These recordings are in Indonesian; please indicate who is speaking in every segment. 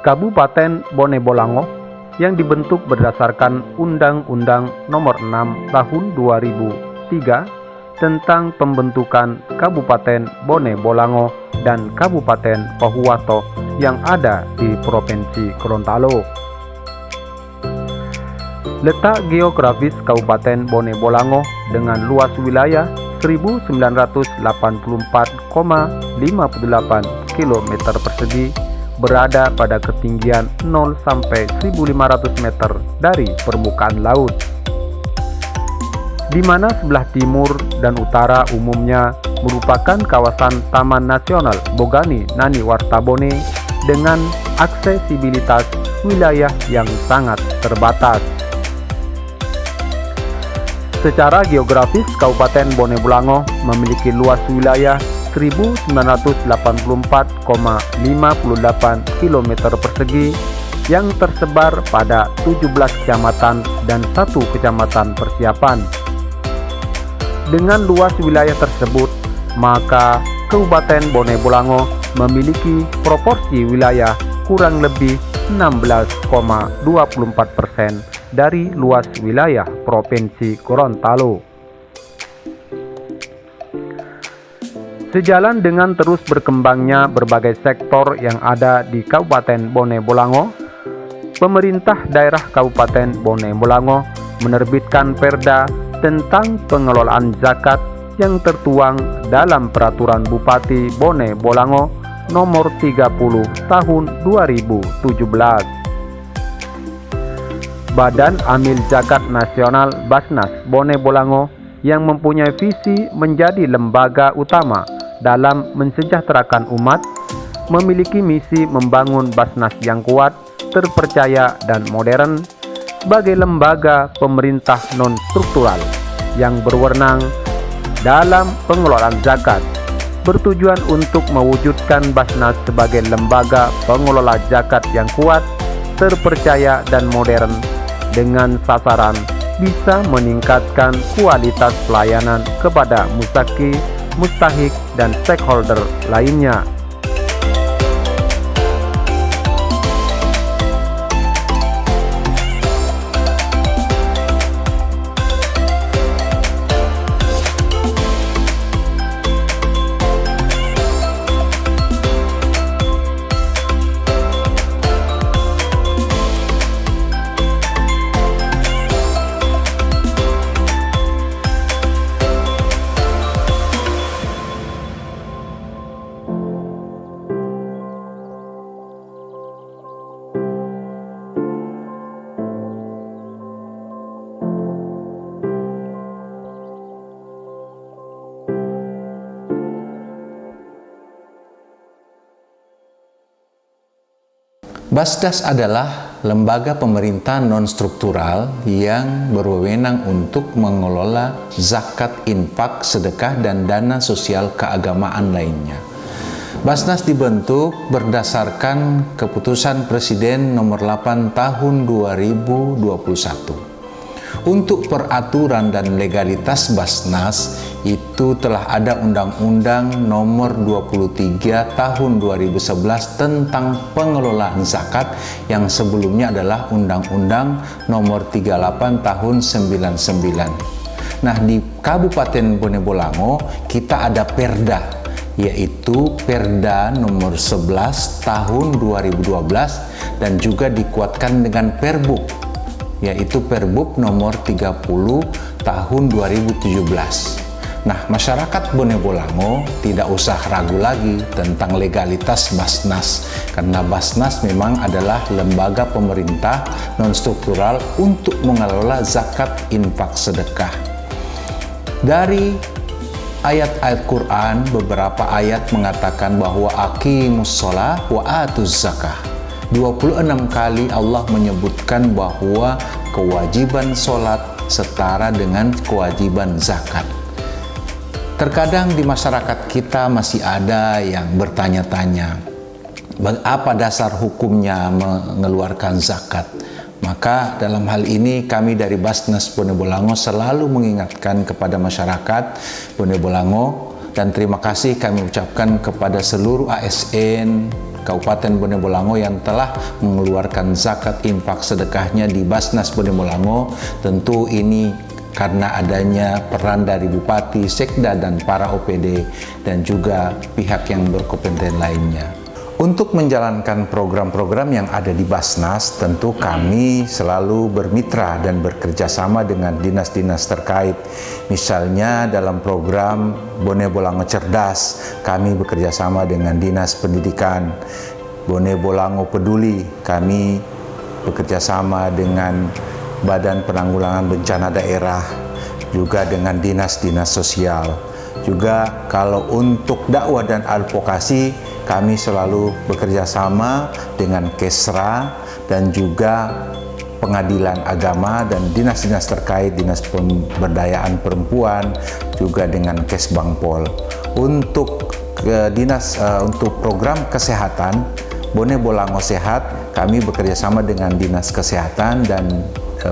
Speaker 1: Kabupaten Bone Bolango yang dibentuk berdasarkan Undang-Undang Nomor 6 Tahun 2003 tentang pembentukan Kabupaten Bone Bolango dan Kabupaten Pohuwato yang ada di Provinsi Gorontalo. Letak geografis Kabupaten Bone Bolango dengan luas wilayah 1984,58 km persegi berada pada ketinggian 0 sampai 1500 meter dari permukaan laut, di mana sebelah timur dan utara umumnya merupakan kawasan Taman Nasional Bogani Nani Wartabone dengan aksesibilitas wilayah yang sangat terbatas. Secara geografis, Kabupaten Bone Bolango memiliki luas wilayah 1984,58 km persegi yang tersebar pada 17 kecamatan dan 1 kecamatan persiapan. Dengan luas wilayah tersebut, maka Kabupaten Bone Bolango memiliki proporsi wilayah kurang lebih 16,24% dari luas wilayah Provinsi Gorontalo. Sejalan dengan terus berkembangnya berbagai sektor yang ada di Kabupaten Bone Bolango, pemerintah daerah Kabupaten Bone Bolango menerbitkan Perda tentang pengelolaan zakat yang tertuang dalam Peraturan Bupati Bone Bolango Nomor 30 Tahun 2017. Badan Amil Zakat Nasional Basnas Bone Bolango yang mempunyai visi menjadi lembaga utama dalam mensejahterakan umat, memiliki misi membangun Basnas yang kuat, terpercaya dan modern sebagai lembaga pemerintah non-struktural yang berwenang dalam pengelolaan zakat, bertujuan untuk mewujudkan Basnas sebagai lembaga pengelola zakat yang kuat, terpercaya dan modern dengan sasaran bisa meningkatkan kualitas pelayanan kepada mustaki, mustahik, dan stakeholder lainnya.
Speaker 2: Basnas adalah lembaga pemerintah non-struktural yang berwenang untuk mengelola zakat, infak, sedekah, dan dana sosial keagamaan lainnya. Basnas dibentuk berdasarkan Keputusan Presiden Nomor 8 Tahun 2021. Untuk peraturan dan legalitas Basnas itu telah ada Undang-Undang Nomor 23 Tahun 2011 tentang pengelolaan zakat yang sebelumnya adalah Undang-Undang Nomor 38 Tahun 99. Nah, di Kabupaten Bone Bolango kita ada Perda, yaitu Perda Nomor 11 Tahun 2012 dan juga dikuatkan dengan Perbuk, yaitu Perbuk Nomor 30 Tahun 2017. Nah, masyarakat Bone Bolango tidak usah ragu lagi tentang legalitas Basnas, karena Basnas memang adalah lembaga pemerintah non-struktural untuk mengelola zakat, infak, sedekah. Dari ayat-ayat Quran, beberapa ayat mengatakan bahwa aqimus shalah wa atuz zakah. 26 kali Allah menyebutkan bahwa kewajiban sholat setara dengan kewajiban zakat. Terkadang di masyarakat kita masih ada yang bertanya-tanya, apa dasar hukumnya mengeluarkan zakat? Maka dalam hal ini kami dari Basnas Bone Bolango selalu mengingatkan kepada masyarakat Bone Bolango, dan terima kasih kami ucapkan kepada seluruh ASN, Kabupaten Bone Bolango yang telah mengeluarkan zakat infak sedekahnya di Basnas Bone Bolango. Tentu ini karena adanya peran dari Bupati, Sekda, dan para OPD dan juga pihak yang berkompeten lainnya. Untuk menjalankan program-program yang ada di Basnas, tentu kami selalu bermitra dan bekerja sama dengan dinas-dinas terkait. Misalnya dalam program Bone Bolango Cerdas, kami bekerja sama dengan Dinas Pendidikan. Bone Bolango Peduli, kami bekerja sama dengan Badan Penanggulangan Bencana Daerah, juga dengan dinas-dinas sosial. Juga kalau untuk dakwah dan advokasi, kami selalu bekerja sama dengan Kesra dan juga Pengadilan Agama dan dinas-dinas terkait, Dinas Pemberdayaan Perempuan, juga dengan Kesbangpol. Untuk untuk program kesehatan Bone Bolango Sehat, kami bekerja sama dengan Dinas Kesehatan dan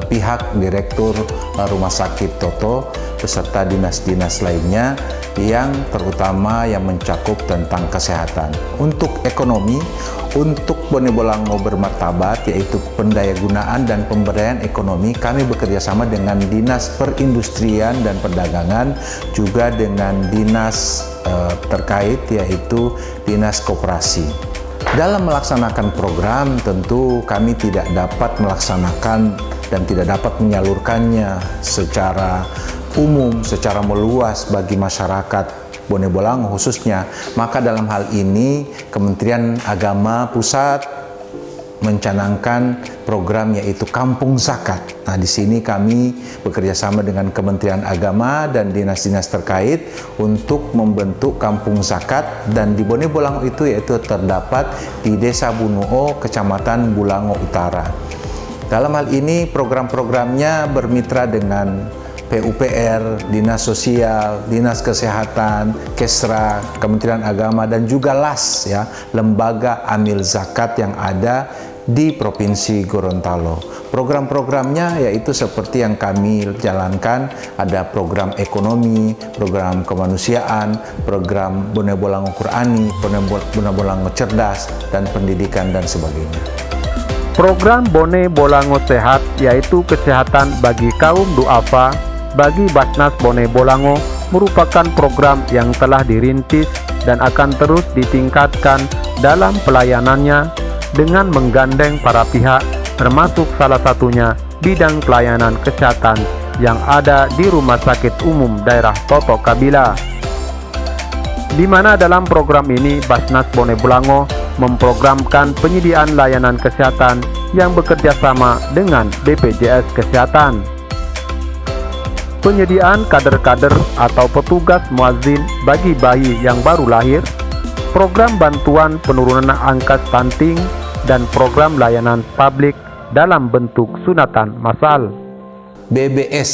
Speaker 2: pihak Direktur Rumah Sakit Toto beserta dinas-dinas lainnya yang terutama yang mencakup tentang kesehatan. Untuk ekonomi, untuk Bone Bolango bermartabat, yaitu pendayagunaan dan pemberdayaan ekonomi, kami bekerja sama dengan Dinas Perindustrian dan Perdagangan, juga dengan dinas terkait, yaitu Dinas Koperasi. Dalam melaksanakan program, tentu kami tidak dapat melaksanakan dan tidak dapat menyalurkannya secara umum, secara meluas bagi masyarakat Bone Bolango khususnya. Maka dalam hal ini Kementerian Agama Pusat mencanangkan program yaitu Kampung Zakat. Nah, di sini kami bekerja sama dengan Kementerian Agama dan dinas-dinas terkait untuk membentuk Kampung Zakat, dan di Bone Bolango itu yaitu terdapat di Desa Bunuo, Kecamatan Bulango Utara. Dalam hal ini program-programnya bermitra dengan PUPR, Dinas Sosial, Dinas Kesehatan, Kesra, Kementerian Agama, dan juga LAS, ya, Lembaga Amil Zakat yang ada di Provinsi Gorontalo. Program-programnya yaitu seperti yang kami jalankan, ada program ekonomi, program kemanusiaan, program Bone Bolango Qurani, Bone Bolango Cerdas, dan pendidikan dan sebagainya.
Speaker 1: Program Bone Bolango Sehat yaitu kesehatan bagi kaum duafa bagi Basnas Bone Bolango merupakan program yang telah dirintis dan akan terus ditingkatkan dalam pelayanannya dengan menggandeng para pihak, termasuk salah satunya bidang pelayanan kesehatan yang ada di Rumah Sakit Umum Daerah Toto Kabila, di mana dalam program ini Basnas Bone Bolango memprogramkan penyediaan layanan kesehatan yang bekerja sama dengan BPJS Kesehatan. Penyediaan kader-kader atau petugas muazzin bagi bayi yang baru lahir, program bantuan penurunan angka stunting, dan program layanan publik dalam bentuk sunatan massal.
Speaker 2: BBS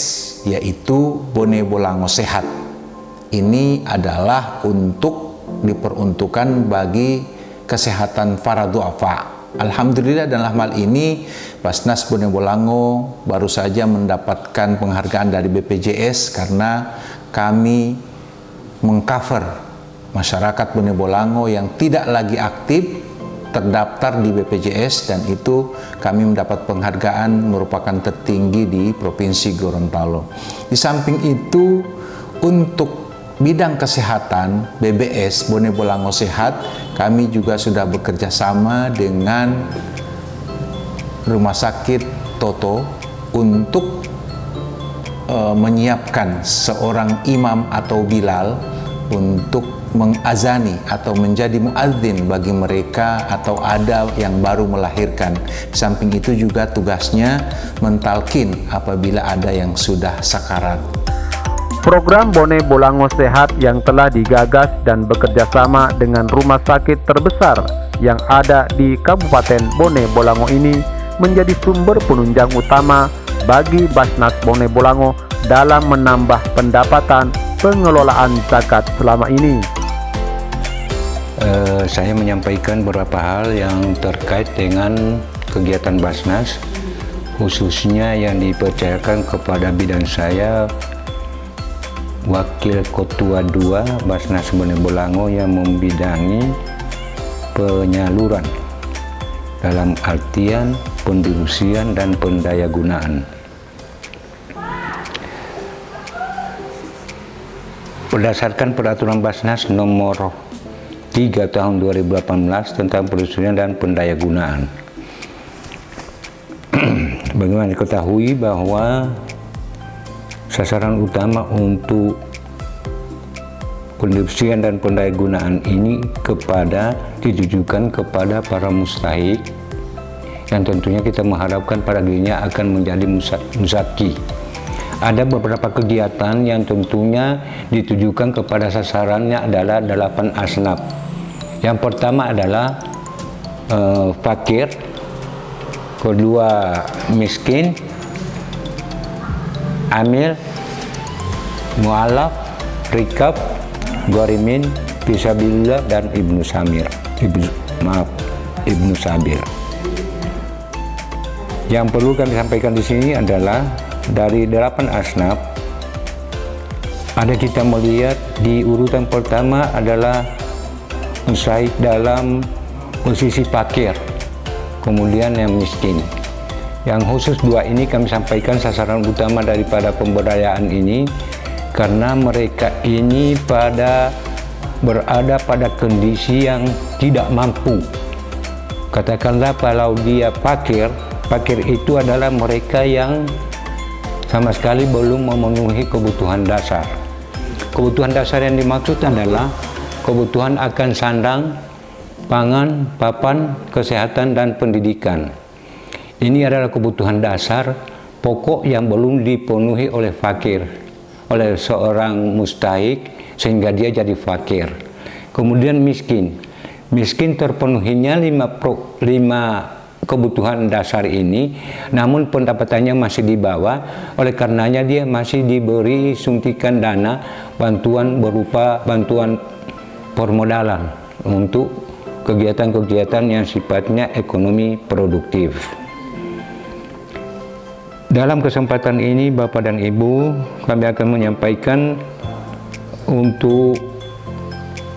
Speaker 2: yaitu Bone Bolango Sehat. Ini adalah untuk diperuntukkan bagi kesehatan para duafa. Alhamdulillah dalam hal ini Basnas Bone Bolango baru saja mendapatkan penghargaan dari BPJS karena kami mengcover masyarakat Bone Bolango yang tidak lagi aktif terdaftar di BPJS, dan itu kami mendapat penghargaan merupakan tertinggi di Provinsi Gorontalo. Di samping itu, untuk bidang kesehatan BBS Bone Bolango Sehat, kami juga sudah bekerja sama dengan Rumah Sakit Toto untuk menyiapkan seorang imam atau bilal untuk mengazani atau menjadi muadzin bagi mereka atau ada yang baru melahirkan. Di samping itu juga tugasnya mentalkin apabila ada yang sudah sakarat.
Speaker 1: Program Bone Bolango Sehat yang telah digagas dan bekerja sama dengan rumah sakit terbesar yang ada di Kabupaten Bone Bolango ini menjadi sumber penunjang utama bagi Basnas Bone Bolango dalam menambah pendapatan pengelolaan zakat selama ini.
Speaker 3: Saya menyampaikan beberapa hal yang terkait dengan kegiatan Basnas, khususnya yang dipercayakan kepada bidan saya, Wakil Ketua 2 Basnas Bone Bolango, yang membidangi penyaluran dalam artian pendistribusian dan pendayagunaan. Berdasarkan peraturan Basnas nomor 3 tahun 2018 tentang pendistribusian dan pendayagunaan, bagaimana diketahui bahwa sasaran utama untuk pendistribusian dan pendayagunaan ini ditujukan kepada para mustahik yang tentunya kita mengharapkan pada dirinya akan menjadi muzaki. Ada beberapa kegiatan yang tentunya ditujukan kepada sasarannya adalah 8 asnaf. Yang pertama adalah fakir, kedua miskin, amil, mu'alaf, rikab, gharimin, fisabilillah, dan ibnu sabir. Yang perlu kami sampaikan di sini adalah dari 8 asnaf, ada kita melihat di urutan pertama adalah mustahik dalam posisi fakir, kemudian yang miskin. Yang khusus 2 ini kami sampaikan sasaran utama daripada pemberdayaan ini karena mereka ini berada pada kondisi yang tidak mampu. Katakanlah kalau dia fakir itu adalah mereka yang sama sekali belum memenuhi kebutuhan dasar. Kebutuhan dasar yang dimaksud adalah kebutuhan akan sandang, pangan, papan, kesehatan, dan pendidikan. Ini adalah kebutuhan dasar pokok yang belum dipenuhi oleh fakir, oleh seorang mustahik sehingga dia jadi fakir. Kemudian miskin. Miskin terpenuhinya 5 kebutuhan dasar ini, namun pendapatannya masih di bawah, oleh karenanya dia masih diberi suntikan dana bantuan berupa bantuan permodalan untuk kegiatan-kegiatan yang sifatnya ekonomi produktif. Dalam kesempatan ini Bapak dan Ibu, kami akan menyampaikan untuk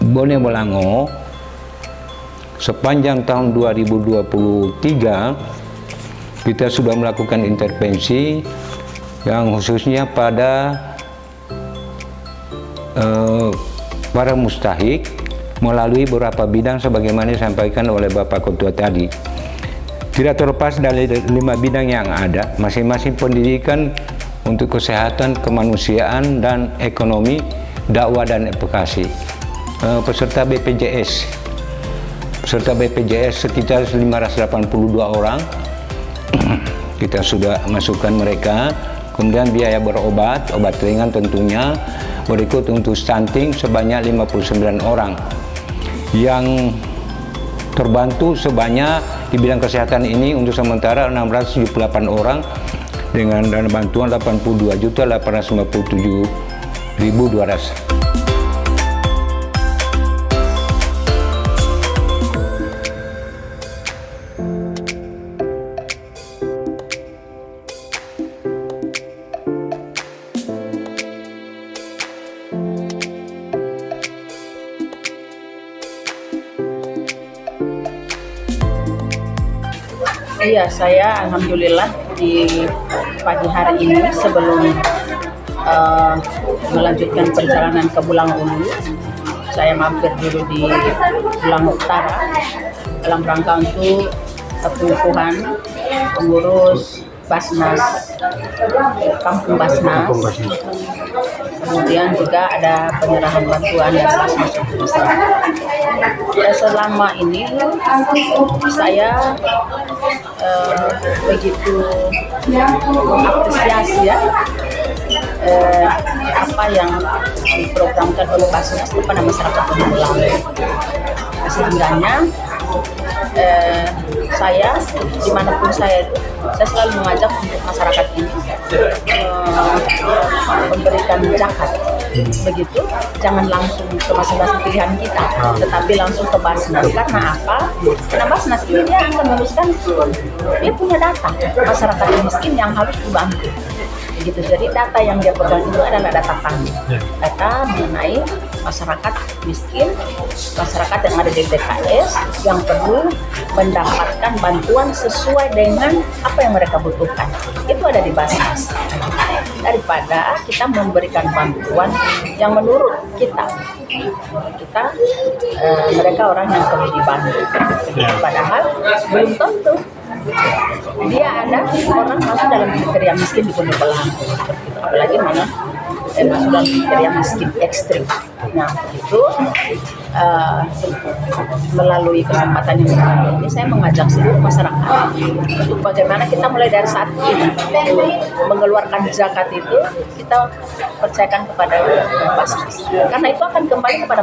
Speaker 3: Bone Bolango sepanjang tahun 2023 kita sudah melakukan intervensi yang khususnya pada para mustahik melalui beberapa bidang sebagaimana disampaikan oleh Bapak Ketua tadi. Tidak terlepas dari 5 bidang yang ada, masing-masing pendidikan untuk kesehatan, kemanusiaan, dan ekonomi, dakwah dan advokasi. Peserta BPJS sekitar 582 orang kita sudah masukkan mereka. Kemudian biaya berobat, obat ringan tentunya, berikut untuk stunting sebanyak 59 orang. Yang terbantu sebanyak di bidang kesehatan ini untuk sementara 678 orang dengan dana bantuan 82.857.200.
Speaker 4: Iya, saya alhamdulillah di pagi hari ini sebelum melanjutkan perjalanan ke Bolango Ulu, saya mampir dulu di Bolango Utara dalam rangka untuk pengukuhan pengurus Basnas, Kampung Basnas. Kemudian juga ada penyerahan bantuan dari Basnas untuk masyarakat. Ya, selama ini saya begitu mengapresiasi apa yang diprogramkan oleh Basnas kepada masyarakat Bolango. Sehingga saya dimanapun saya selalu mengajak untuk masyarakat ini memberikan zakat. Begitu, jangan langsung ke masing-masing pilihan kita, tetapi langsung ke Basnas. Karena apa? Karena Basnas ini dia akan meneruskan, dia punya data masyarakat miskin yang harus dibantu. Begitu. Jadi data yang dia pegang itu adalah data kami, data mengenai masyarakat miskin, masyarakat yang ada di DKS yang perlu mendapatkan bantuan sesuai dengan apa yang mereka butuhkan. Itu ada di Basnas. Daripada kita memberikan bantuan yang menurut kita mereka orang yang perlu dibantu. Padahal belum tentu dia ada orang masuk dalam kriteria miskin di Gunung Belang, apalagi mana masuk dalam kriteria miskin ekstrim. Nah itu melalui kesempatan ini saya mengajak seluruh masyarakat untuk bagaimana kita mulai dari saat ini mengeluarkan zakat itu kita percayakan kepada Basnas, karena itu akan kembali kepada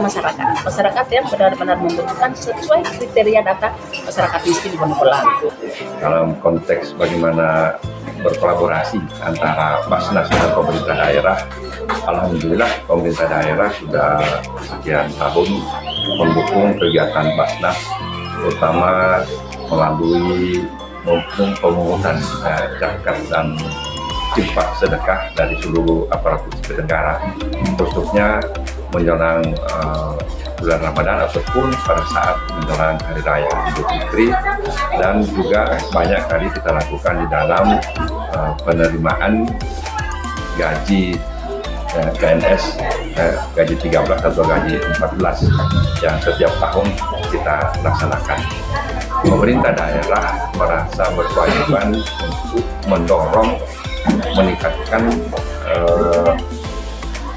Speaker 4: masyarakat yang benar-benar membutuhkan sesuai kriteria data masyarakat miskin di Gunung Belang.
Speaker 5: Dalam konteks bagaimana berkolaborasi antara Basnas dan pemerintah daerah, alhamdulillah pemerintah daerah sudah sekian tahun mendukung kegiatan Basnas, terutama melalui pemungutan zakat dan infak sedekah dari seluruh aparatur sipil negara, khususnya menjelang bulan Ramadan ataupun pada saat menjelang Hari Raya Idul Fitri, dan juga banyak kali kita lakukan di dalam penerimaan gaji PNS, gaji 13 atau gaji 14 yang setiap tahun kita laksanakan. Pemerintah daerah merasa berkewajiban untuk mendorong meningkatkan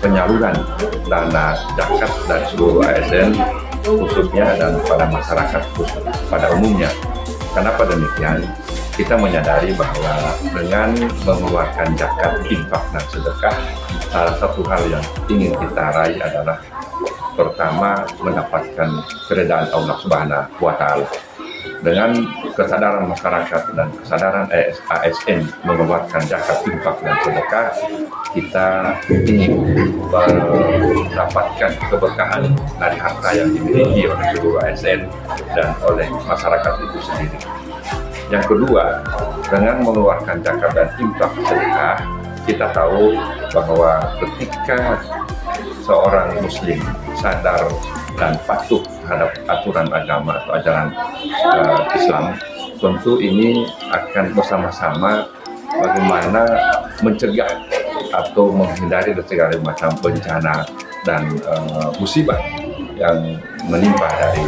Speaker 5: penyaluran dana zakat dari seluruh ASN khususnya dan pada masyarakat khusus pada umumnya. Kenapa demikian? Kita menyadari bahwa dengan mengeluarkan zakat, infak dan sedekah, salah satu hal yang ingin kita raih adalah pertama mendapatkan keridhaan Allah Subhanahu wa Ta'ala. Dengan kesadaran masyarakat dan kesadaran ASN mengeluarkan zakat, infak dan sedekah, kita ingin mendapatkan keberkahan dari harta yang dimiliki oleh seluruh ASN dan oleh masyarakat itu sendiri. Yang kedua, dengan mengeluarkan zakat dan infak sedekah, kita tahu bahwa ketika seorang muslim sadar dan patuh terhadap aturan agama atau ajaran Islam, tentu ini akan bersama-sama bagaimana mencegah atau menghindari segala macam bencana dan musibah yang menimpa dari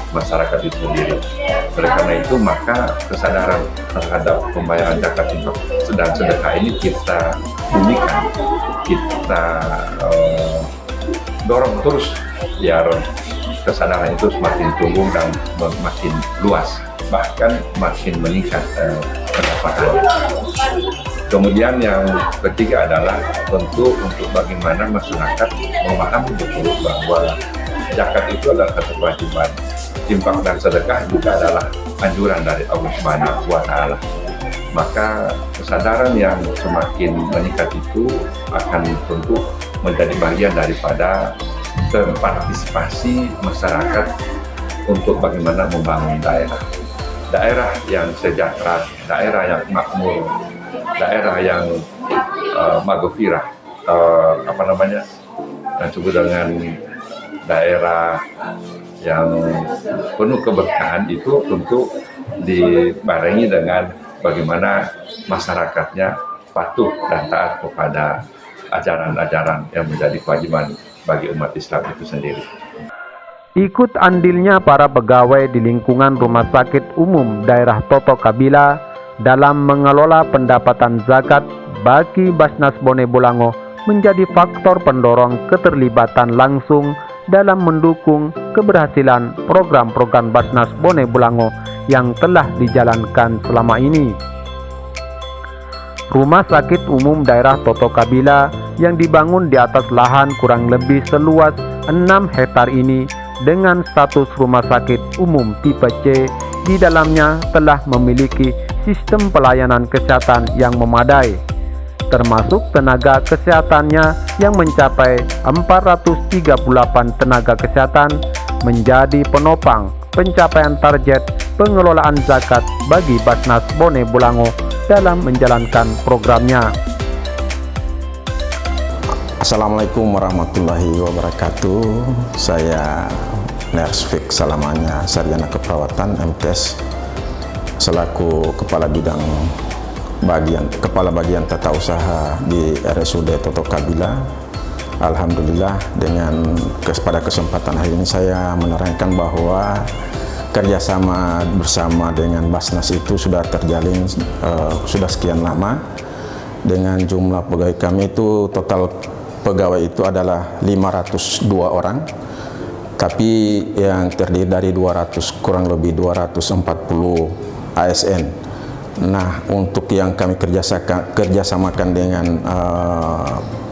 Speaker 5: masyarakat itu sendiri. Oleh karena itu, maka kesadaran terhadap pembayaran zakat, infak dan sedekah ini kita bumikan, kita dorong terus biar kesadaran itu semakin tumbuh dan makin luas, bahkan makin meningkat pendapatannya. Kemudian yang ketiga adalah tentu untuk bagaimana masyarakat memahami betul bahwa zakat itu adalah satu kewajiban, infak dan sedekah juga adalah anjuran dari Allah Subhanahu wa Ta'ala. Maka kesadaran yang semakin meningkat itu akan tentu menjadi bagian daripada partisipasi masyarakat untuk bagaimana membangun daerah yang sejahtera, daerah yang makmur, daerah yang maghfirah, yang disebut dengan daerah yang penuh keberkahan. Itu tentu dibarengi dengan bagaimana masyarakatnya patuh dan taat kepada ajaran-ajaran yang menjadi kewajiban bagi umat Islam itu sendiri.
Speaker 1: Ikut andilnya para pegawai di lingkungan Rumah Sakit Umum Daerah Toto Kabila dalam mengelola pendapatan zakat bagi Basnas Bone Bolango menjadi faktor pendorong keterlibatan langsung dalam mendukung keberhasilan program-program Basnas Bone Bolango yang telah dijalankan selama ini. Rumah Sakit Umum Daerah Toto Kabila yang dibangun di atas lahan kurang lebih seluas 6 hektar ini dengan status rumah sakit umum tipe C, di dalamnya telah memiliki sistem pelayanan kesehatan yang memadai, termasuk tenaga kesehatannya yang mencapai 438 tenaga kesehatan, menjadi penopang pencapaian target pengelolaan zakat bagi Basnas Bone Bolango dalam menjalankan programnya.
Speaker 6: Assalamualaikum warahmatullahi wabarakatuh. Saya Nersvik Salamanya, Sarjana Keperawatan MTes, selaku Kepala Bagian Tata Usaha di RSUD Toto Kabila. Alhamdulillah, pada kesempatan hari ini saya menerangkan bahwa kerjasama bersama dengan Basnas itu sudah terjalin sudah sekian lama. Dengan jumlah pegawai kami itu, total pegawai itu adalah 502 orang, tapi yang terdiri dari kurang lebih 240 ASN. Nah, untuk yang kami kerjasamakan dengan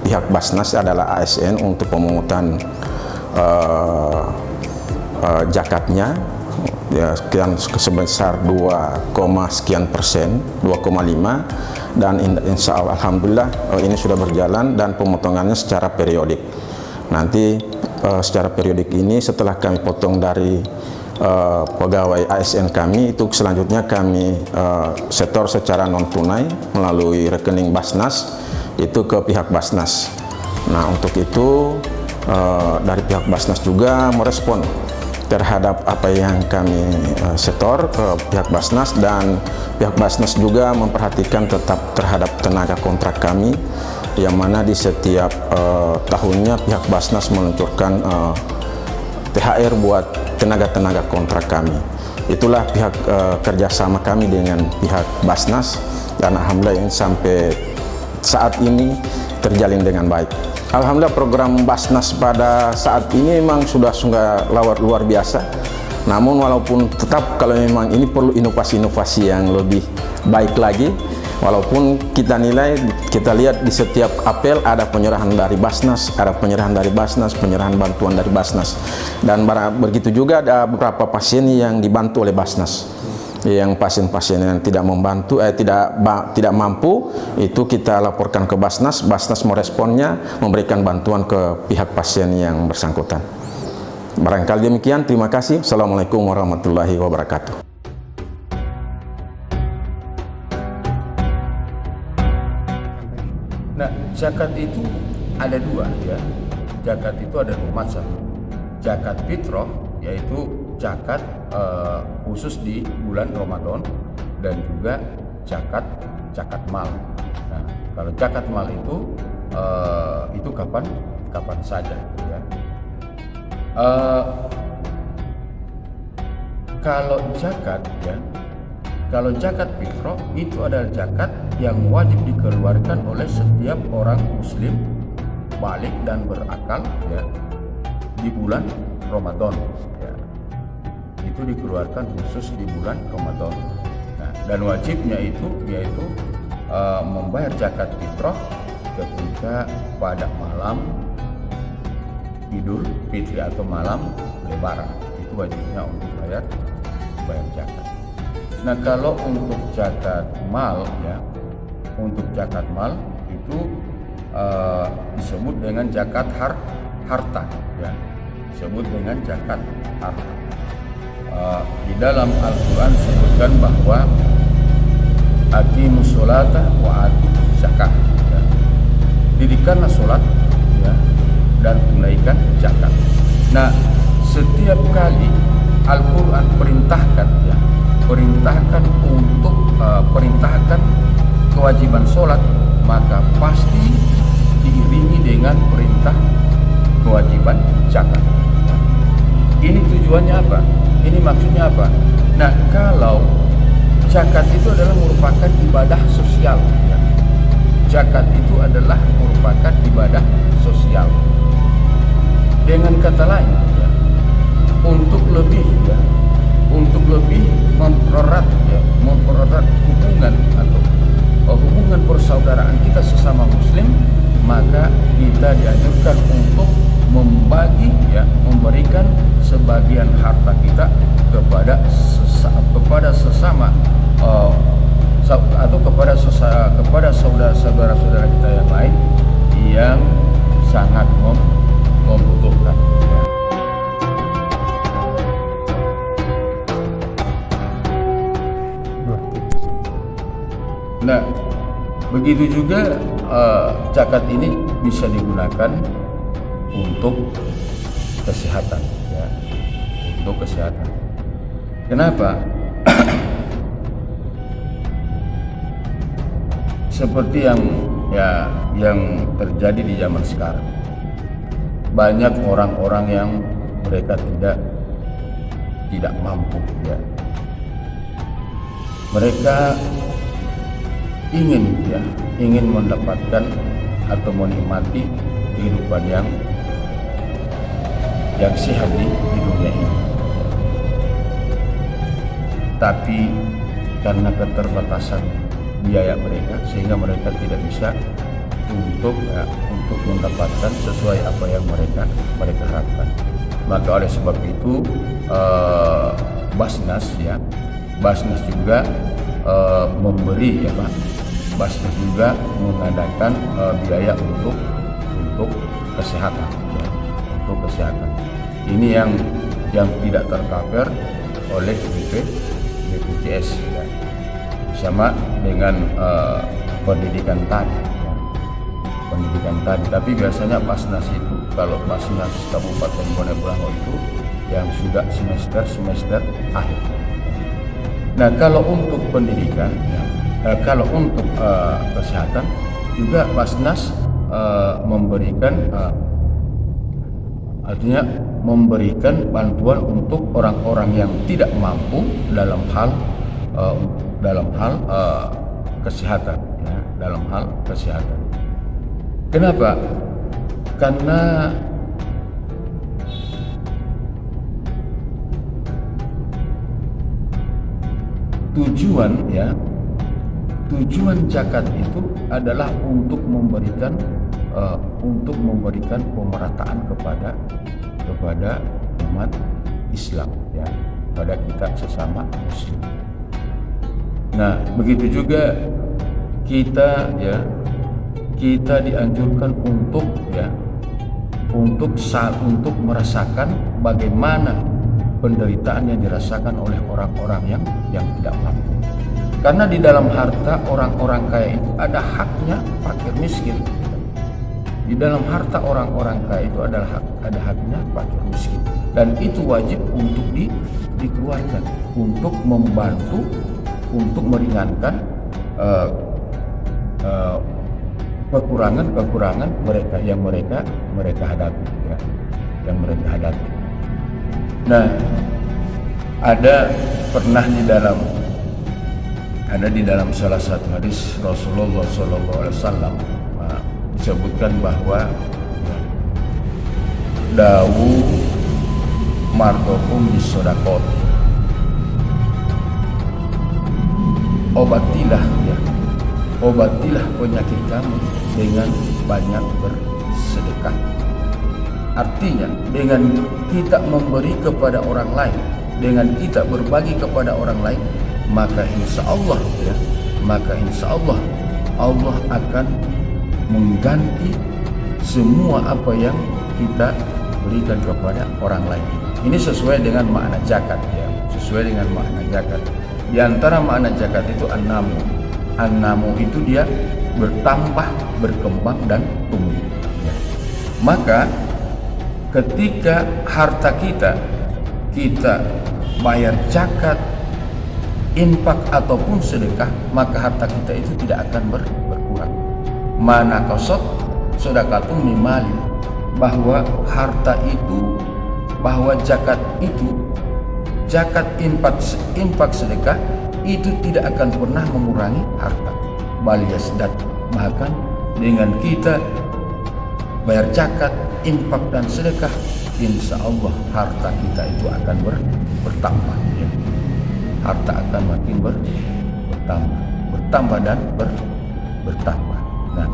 Speaker 6: pihak Basnas adalah ASN untuk pemungutan zakatnya, ya, sebesar 2,sekian%, 2,5, dan insya Allah alhamdulillah ini sudah berjalan dan pemotongannya secara periodik. Nanti secara periodik ini setelah kami potong dari pegawai ASN kami, itu selanjutnya kami setor secara non tunai melalui rekening Basnas itu ke pihak Basnas. Nah, untuk itu dari pihak Basnas juga merespon terhadap apa yang kami setor ke pihak Basnas, dan pihak Basnas juga memperhatikan tetap terhadap tenaga kontrak kami, yang mana di setiap tahunnya pihak Basnas meluncurkan THR buat tenaga-tenaga kontrak kami. Itulah pihak kerjasama kami dengan pihak Basnas, dan alhamdulillah sampai saat ini terjalin dengan baik. Alhamdulillah program Basnas pada saat ini memang sudah luar biasa. Namun walaupun tetap kalau memang ini perlu inovasi-inovasi yang lebih baik lagi, walaupun kita lihat di setiap apel ada penyerahan dari Basnas, penyerahan bantuan dari Basnas. Dan begitu juga ada beberapa pasien yang dibantu oleh Basnas. Yang pasien-pasien yang tidak mampu itu kita laporkan ke Basnas, Basnas meresponnya, memberikan bantuan ke pihak pasien yang bersangkutan. Barangkali demikian, terima kasih. Assalamualaikum warahmatullahi wabarakatuh.
Speaker 7: Nah, zakat itu ada dua, ya. Zakat itu ada dua macam. Zakat fitrah, yaitu zakat khusus di bulan Ramadan, dan juga zakat mal. Nah, kalau zakat mal itu kapan saja, ya. Kalau zakat fitrah itu adalah zakat yang wajib dikeluarkan oleh setiap orang muslim balik dan berakal, ya, di bulan Ramadan, ya. Itu dikeluarkan khusus di bulan Ramadan. Nah, dan wajibnya itu yaitu membayar zakat fitrah ketika pada malam Idul Fitri atau malam Lebaran. Itu wajibnya untuk bayar zakat. Nah, kalau untuk zakat mal, ya, untuk zakat mal itu disebut dengan zakat harta, ya, disebut dengan zakat harta. Di dalam Al-Quran disebutkan bahwa aqimus sholata wa atuz zakat, ya. Dirikanlah sholat, ya, dan tunaikan zakat. Nah, setiap kali Al-Quran perintahkan kewajiban sholat, maka pasti diiringi dengan perintah kewajiban zakat. Ini tujuannya apa? Ini maksudnya apa? Nah, kalau zakat itu adalah merupakan ibadah sosial, ya. Zakat itu adalah merupakan ibadah sosial. Dengan kata lain, ya, untuk lebih mempererat hubungan atau hubungan persaudaraan kita sesama muslim, maka kita dianjurkan untuk memberikan sebagian harta kita kepada sesama atau kepada saudara-saudara kita yang lain yang sangat membutuhkan. Nah, begitu juga zakat ini bisa digunakan untuk kesehatan, ya, untuk kesehatan. Kenapa? Seperti yang terjadi di zaman sekarang, banyak orang-orang yang mereka tidak mampu, ya. Mereka ingin mendapatkan atau menikmati kehidupan yang sehat di dunia ini, tapi karena keterbatasan biaya mereka, sehingga mereka tidak bisa untuk mendapatkan sesuai apa yang mereka harapkan. Maka oleh sebab itu Basnas juga memberi, Basnas juga mengadakan biaya untuk kesehatan, ya, untuk kesehatan. Ini yang tidak tercover oleh BPJS, ya. Sama dengan pendidikan tadi, ya. Pendidikan tadi. Tapi biasanya Basnas itu, kalau Basnas Kabupaten Bone Bolango itu yang sudah semester akhir. Nah, kalau untuk pendidikan, ya, kalau untuk kesehatan juga Basnas memberikan artinya memberikan bantuan untuk orang-orang yang tidak mampu dalam hal kesehatan, ya, dalam hal kesehatan. Kenapa? Karena tujuan zakat itu adalah untuk memberikan pemerataan kepada umat Islam, ya, pada kita sesama Muslim. Nah, begitu juga kita dianjurkan untuk merasakan bagaimana penderitaan yang dirasakan oleh orang-orang yang tidak mampu. Karena di dalam harta orang-orang kaya itu ada haknya fakir miskin. Di dalam harta orang-orang kaya itu ada haknya fakir miskin, dan itu wajib untuk dikeluarkan untuk membantu, untuk meringankan kekurangan mereka yang mereka hadapi, ya, yang mereka hadapi. Nah, pernah di dalam salah satu hadis Rasulullah SAW disebutkan bahwa dawu mardokum bisodakot, obatilah penyakit kamu dengan banyak bersedekah. Artinya dengan kita memberi kepada orang lain, dengan kita berbagi kepada orang lain, maka insya Allah Allah akan mengganti semua apa yang kita berikan kepada orang lain. Ini sesuai dengan makna zakat, ya, sesuai dengan makna zakat. Di antara makna zakat itu an-namu itu dia bertambah, berkembang dan tumbuh, ya. Maka ketika harta kita bayar zakat, infak ataupun sedekah, maka harta kita itu tidak akan berkurang. Mana kosot sedekatun mimali, bahwa harta itu, bahwa zakat infak sedekah itu tidak akan pernah mengurangi harta. Baliyasdat, bahkan dengan kita bayar zakat, infak dan sedekah, insya Allah harta kita itu akan bertambah, ya. Harta akan makin bertambah dan bertambah. Nah,